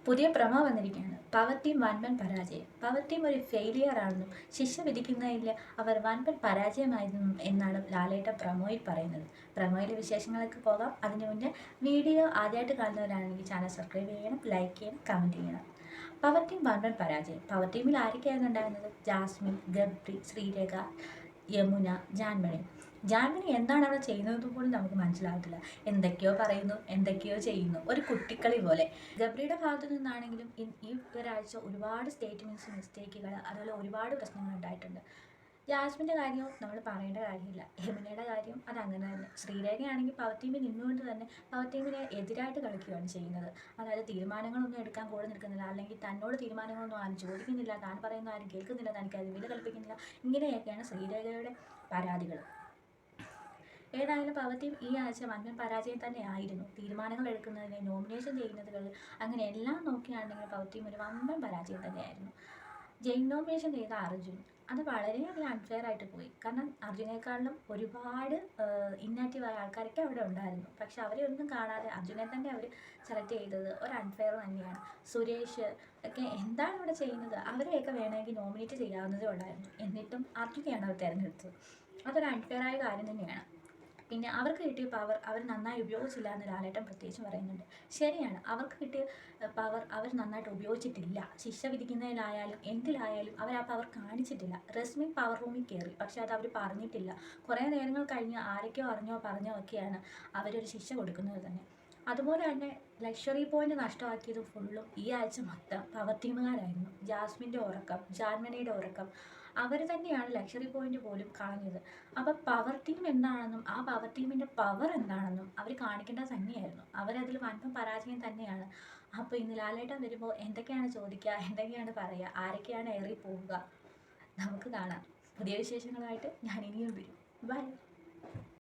പുതിയ പ്രമോ വന്നിരിക്കുകയാണ്. Power team വൻപൻ പരാജയം. പവർ ടീം ഒരു ഫെയിലിയർ ആണെന്നും ശിക്ഷ വിധിക്കുന്നതിൽ അവർ വൻപൻ പരാജയമായിരുന്നു എന്നാണ് ലാലേട്ടൻ പ്രമോയിൽ പറയുന്നത്. പ്രമോയിലെ വിശേഷങ്ങൾക്ക് പോകാം. അതിനു മുന്നേ വീഡിയോ ആദ്യമായിട്ട് കാണുന്നവരാണെങ്കിൽ ചാനൽ സബ്സ്ക്രൈബ് ചെയ്യണം, ലൈക്ക് ചെയ്യണം, കമൻറ്റ് ചെയ്യണം. പവർ ടീം വൻപൻ പരാജയം. പവർ ടീമിൽ ആരൊക്കെയായിരുന്നു ഉണ്ടായിരുന്നത്? ജാസ്മിൻ, ഗബ്രി, ശ്രീരേഖ, യമുന, ജാൻമണി. ജാൻമണി എന്താണ് അവിടെ ചെയ്യുന്നതെന്ന് പോലും നമുക്ക് മനസ്സിലാകത്തില്ല. എന്തൊക്കെയോ പറയുന്നു, എന്തൊക്കെയോ ചെയ്യുന്നു, ഒരു കുട്ടിക്കളി പോലെ. ഗബ്രിയുടെ ഭാഗത്തു നിന്നാണെങ്കിലും ഈ ഒരാഴ്ച ഒരുപാട് സ്റ്റേറ്റ്മെൻറ്റ്സ്, മിസ്റ്റേക്കുകൾ, അതുപോലെ ഒരുപാട് പ്രശ്നങ്ങൾ ഉണ്ടായിട്ടുണ്ട്. ജാസ്മിൻ്റെ കാര്യവും നമ്മൾ പറയേണ്ട കാര്യമില്ല. യമുനയുടെ കാര്യം അതങ്ങനെ തന്നെ. ശ്രീരേഖയാണെങ്കിൽ പവർ ടീമിൽ നിന്നുകൊണ്ട് തന്നെ പവർ ടീമിനെ എതിരായിട്ട് കളിക്കുകയാണ് ചെയ്യുന്നത്. അതായത് തീരുമാനങ്ങളൊന്നും എടുക്കാൻ കൂടെ നിൽക്കുന്നില്ല, അല്ലെങ്കിൽ തന്നോട് തീരുമാനങ്ങളൊന്നും ആരും ചോദിക്കുന്നില്ല, താൻ പറയുന്ന ആരും കേൾക്കുന്നില്ല, തനിക്ക് അത് വില കൽപ്പിക്കുന്നില്ല. ഇങ്ങനെയൊക്കെയാണ് ശ്രീരേഖയുടെ പരാതികൾ. ഏതായാലും പവർ ടീം ഈ ആഴ്ച വൻപൻ പരാജയം തന്നെ ആയിരുന്നു. തീരുമാനങ്ങൾ എടുക്കുന്നതിന്, നോമിനേഷൻ ചെയ്യുന്നതുകൾ, അങ്ങനെ എല്ലാം നോക്കിയാണെങ്കിൽ പവർ ടീം ഒരു വൻപൻ പരാജയം തന്നെയായിരുന്നു. ജയിൽ നോമിനേഷൻ ചെയ്ത അർജുൻ, അത് വളരെയധികം അൺഫെയർ ആയിട്ട് പോയി. കാരണം അർജുനേക്കാളിലും ഒരുപാട് ഇന്നാക്റ്റീവായ ആൾക്കാരൊക്കെ അവിടെ ഉണ്ടായിരുന്നു. പക്ഷെ അവരെ ഒന്നും കാണാതെ അർജുനെ തന്നെ അവർ സെലക്ട് ചെയ്തത് ഒരു അൺഫെയർ തന്നെയാണ്. സുരേഷ് ഒക്കെ എന്താണ് ഇവിടെ ചെയ്യുന്നത്? അവരെയൊക്കെ വേണമെങ്കിൽ നോമിനേറ്റ് ചെയ്യാവുന്നതേ ഉള്ളായിരുന്നു. എന്നിട്ടും അർജുനെയാണ് അവർ തിരഞ്ഞെടുത്തത്. അതൊരു അൺഫെയറായ കാര്യം തന്നെയാണ്. പിന്നെ അവർക്ക് കിട്ടിയ പവർ അവർ നന്നായി ഉപയോഗിച്ചില്ല എന്ന് ലാലേട്ടൻ പ്രത്യേകിച്ച് പറയുന്നുണ്ട്. ശരിയാണ്, അവർക്ക് കിട്ടിയ പവർ അവർ നന്നായിട്ട് ഉപയോഗിച്ചിട്ടില്ല. ശിക്ഷ വിധിക്കുന്നതിലായാലും എന്തിലായാലും അവർ ആ പവർ കാണിച്ചിട്ടില്ല. റസ്മിൻ പവർ റൂമിൽ കയറി, പക്ഷെ അത് അവർ പറഞ്ഞിട്ടില്ല. കുറേ നേരങ്ങൾ കഴിഞ്ഞ് ആരൊക്കെയോ അറിഞ്ഞോ പറഞ്ഞോ ഒക്കെയാണ് അവരൊരു ശിക്ഷ കൊടുക്കുന്നത് തന്നെ. അതുപോലെ തന്നെ ലക്ഷറി പോയിന്റ് നഷ്ടമാക്കിയത് ഫുള്ളും ഈ ആഴ്ച മൊത്തം പവർ ടീമുകാരായിരുന്നു. ജാസ്മിൻ്റെ ഉറക്കം, ജാൻമണിയുടെ ഉറക്കം, അവർ തന്നെയാണ് ലക്ഷറി പോയിന്റ് പോലും കളഞ്ഞത്. അപ്പോൾ പവർ ടീം എന്താണെന്നും ആ പവർ ടീമിൻ്റെ പവർ എന്താണെന്നും അവർ കാണിക്കേണ്ടത് തന്നെയായിരുന്നു. അവരതിൽ വൻപൻ പരാജയം തന്നെയാണ്. അപ്പോൾ ഇന്ന് ലാലേട്ടൻ വരുമ്പോൾ എന്തൊക്കെയാണ് ചോദിക്കുക, എന്തൊക്കെയാണ് പറയുക, ആരൊക്കെയാണ് ഏറി പോവുക, നമുക്ക് കാണാം. പുതിയ വിശേഷങ്ങളായിട്ട് ഞാൻ ഇനിയും വരും. ബൈ.